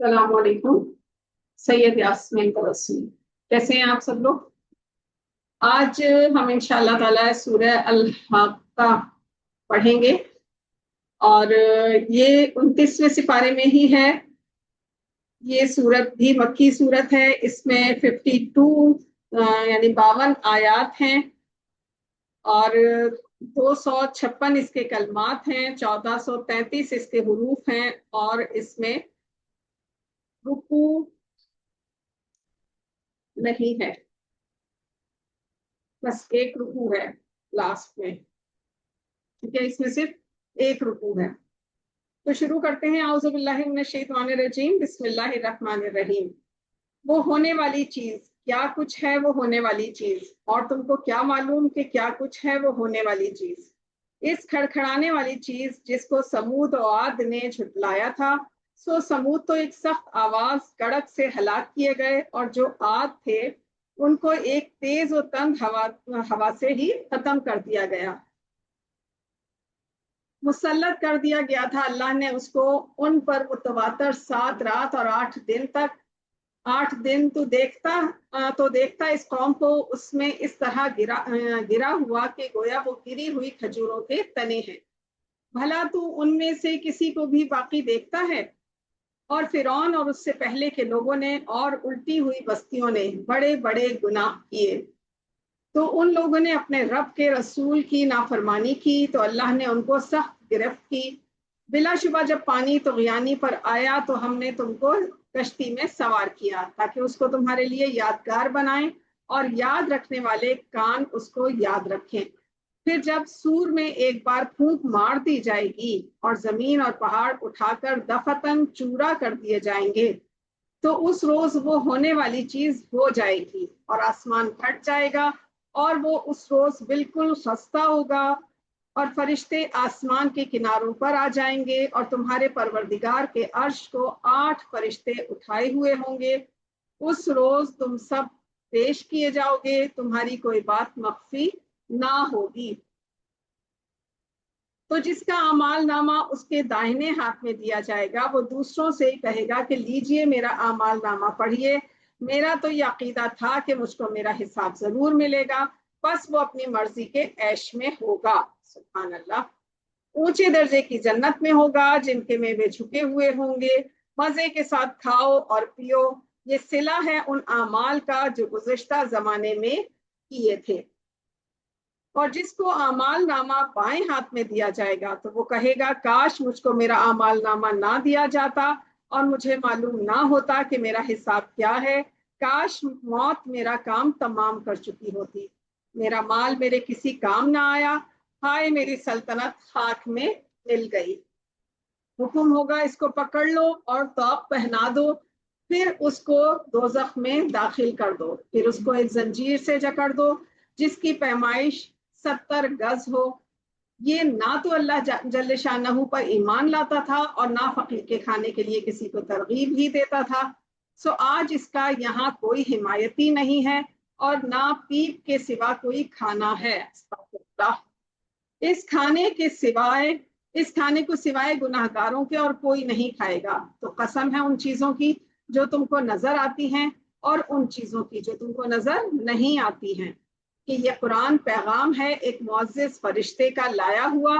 السلام علیکم سید یاسمین تبسم، کیسے ہیں آپ سب لوگ؟ آج ہم انشاءاللہ تعالی سورہ الحاقہ پڑھیں گے اور یہ 29ویں سپارے میں ہی ہے۔ یہ سورت بھی مکی سورت ہے، اس میں 52 یعنی 52 آیات ہیں اور 256 اس کے کلمات ہیں، 1433 اس کے حروف ہیں اور اس میں رکوع نہیں ہے، بس ایک رکوع ہے لاسٹ میں، ٹھیک ہے، اس میں صرف ایک رکوع ہے۔ تو شروع کرتے ہیں۔ اعوذ باللہ من الشیطان الرجیم، بسم اللہ الرحمن الرحیم۔ وہ ہونے والی چیز، کیا کچھ ہے وہ ہونے والی چیز، اور تم کو کیا معلوم کہ کیا کچھ ہے وہ ہونے والی چیز، اس کھڑکھڑانے والی چیز جس کو سمود و عاد نے جھٹلایا تھا۔ سو سمود تو ایک سخت آواز کڑک سے ہلاک کیے گئے، اور جو عاد تھے ان کو ایک تیز و تند ہوا سے ہی ختم کر دیا گیا، مسلط کر دیا گیا تھا اللہ نے اس کو ان پر متواتر 7 رات اور 8 دن تک۔ 8 دن تو دیکھتا اس قوم کو اس میں اس طرح گرا ہوا کہ گویا وہ گری ہوئی کھجوروں کے تنے ہیں۔ بھلا تو ان میں سے کسی کو بھی باقی دیکھتا ہے؟ اور فرعون اور اس سے پہلے کے لوگوں نے اور الٹی ہوئی بستیوں نے بڑے بڑے گناہ کیے، تو ان لوگوں نے اپنے رب کے رسول کی نافرمانی کی تو اللہ نے ان کو سخت گرفت کی۔ بلا شبہ جب پانی طغیانی پر آیا تو ہم نے تم کو کشتی میں سوار کیا تاکہ اس کو تمہارے لیے یادگار بنائیں اور یاد رکھنے والے کان اس کو یاد رکھیں۔ پھر جب سور میں ایک بار پھونک مار دی جائے گی اور زمین اور پہاڑ اٹھا کر دفتن چورا کر دیے جائیں گے، تو اس روز وہ ہونے والی چیز ہو جائے گی اور آسمان پھٹ جائے گا اور وہ اس روز بالکل خستہ ہوگا، اور فرشتے آسمان کے کناروں پر آ جائیں گے اور تمہارے پروردگار کے عرش کو 8 فرشتے اٹھائے ہوئے ہوں گے۔ اس روز تم سب پیش کیے جاؤ گے، تمہاری کوئی بات مخفی نہ ہوگی۔ تو جس کا اعمال نامہ اس کے دائنے ہاتھ میں دیا جائے گا وہ دوسروں سے کہے گا کہ لیجئے میرا اعمال نامہ پڑھیے، میرا تو یہ عقیدہ تھا کہ مجھ کو میرا حساب ضرور ملے گا، بس وہ اپنی مرضی کے عیش میں ہوگا۔ سبحان اللہ۔ اونچے درجے کی جنت میں ہوگا، جن کے میوے جھکے ہوئے ہوں گے، مزے کے ساتھ کھاؤ اور پیو، یہ صلہ ہے ان اعمال کا جو گزشتہ زمانے میں کیے تھے۔ اور جس کو اعمال نامہ بائیں ہاتھ میں دیا جائے گا تو وہ کہے گا کاش مجھ کو میرا اعمال نامہ نہ دیا جاتا اور مجھے معلوم نہ ہوتا کہ میرا حساب کیا ہے، کاش موت میرا کام تمام کر چکی ہوتی، میرا مال میرے کسی کام نہ آیا، ہائے میری سلطنت خاک میں مل گئی۔ حکم ہوگا اس کو پکڑ لو اور طاق پہنا دو، پھر اس کو دوزخ میں داخل کر دو، پھر اس کو ایک زنجیر سے جکڑ دو جس کی پیمائش 70 گز ہو۔ یہ نہ تو اللہ جل شانہ پر ایمان لاتا تھا اور نہ فقیر کے کھانے کے لیے کسی کو ترغیب ہی دیتا تھا، سو آج اس کا یہاں کوئی حمایتی نہیں ہے اور نہ پیپ کے سوا کوئی کھانا ہے۔ اس کھانے کو سوائے گناہ گاروں کے اور کوئی نہیں کھائے گا۔ تو قسم ہے ان چیزوں کی جو تم کو نظر آتی ہیں اور ان چیزوں کی جو تم کو نظر نہیں آتی ہیں، کہ یہ قرآن پیغام ہے ایک معزز فرشتے کا لایا ہوا،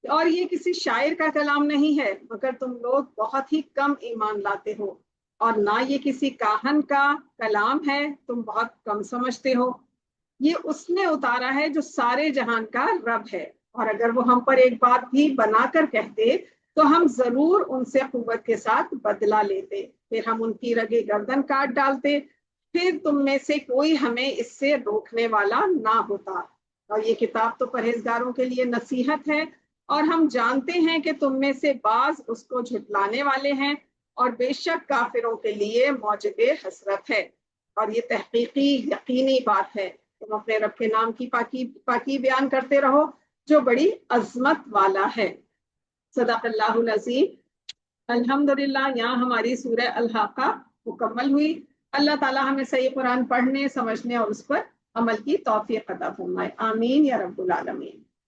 اور یہ کسی شاعر کا کلام نہیں ہے، مگر تم لوگ بہت ہی کم ایمان لاتے ہو، اور نہ یہ کسی کاہن کا کلام ہے، تم بہت کم سمجھتے ہو۔ یہ اس نے اتارا ہے جو سارے جہان کا رب ہے، اور اگر وہ ہم پر ایک بات بھی بنا کر کہتے تو ہم ضرور ان سے قوت کے ساتھ بدلہ لیتے، پھر ہم ان کی رگے گردن کاٹ ڈالتے، پھر تم میں سے کوئی ہمیں اس سے روکنے والا نہ ہوتا۔ اور یہ کتاب تو پرہیزگاروں کے لیے نصیحت ہے، اور ہم جانتے ہیں کہ تم میں سے بعض اس کو جھٹلانے والے ہیں، اور بے شک کافروں کے لیے موجب حسرت ہے۔ اور یہ تحقیقی یقینی بات ہے، تم اپنے رب کے نام کی پاکی بیان کرتے رہو جو بڑی عظمت والا ہے۔ صدق اللہ العظیم۔ الحمدللہ یہاں ہماری سورہ الحاقہ مکمل ہوئی۔ اللہ تعالی ہمیں صحیح قرآن پڑھنے، سمجھنے اور اس پر عمل کی توفیق عطا فرمائے، آمین یا رب العالمین۔